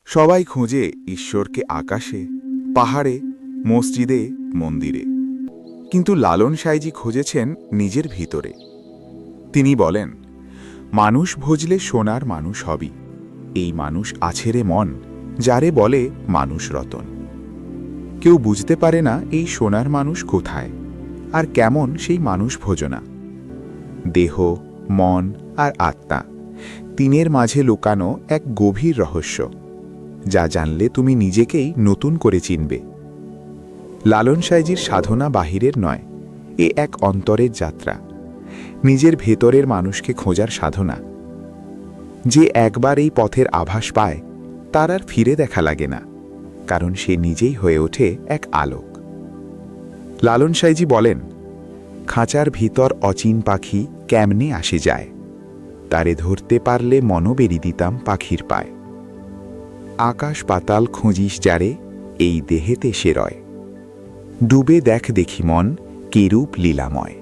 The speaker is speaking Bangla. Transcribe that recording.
সবাই খোঁজে ঈশ্বরকে আকাশে, পাহাড়ে, মসজিদে, মন্দিরে। কিন্তু লালন সাঁইজি খুঁজেছেন নিজের ভিতরে। তিনি বলেন, মানুষ ভজলে সোনার মানুষ হবি, এই মানুষ আছে রে মন, যারে বলে মানুষ রতন। কেউ বুঝতে পারে না এই সোনার মানুষ কোথায়, আর কেমন সেই মানুষ ভোজনা। দেহ, মন আর আত্মা, তিনের মাঝে লুকানো এক গভীর রহস্য, যা জানলে তুমি নিজেকেই নতুন করে চিনবে। লালন সাঁইজির সাধনা বাহিরের নয়, এ এক অন্তরের যাত্রা, নিজের ভেতরের মানুষকে খোঁজার সাধনা। যে একবার এই পথের আভাস পায়, তার আর ফিরে দেখা লাগে না, কারণ সে নিজেই হয়ে ওঠে এক আলোক। লালন সাঁইজি বলেন, খাঁচার ভিতর অচিন পাখি কেমনে আসে যায়, তারে ধরতে পারলে মনোবেরি দিতাম পাখির পায়। আকাশ পাতাল খুঁজিস যারে, এই দেহেতে সে রয়, ডুবে দেখ দেখি মন কিরূপ লীলাময়।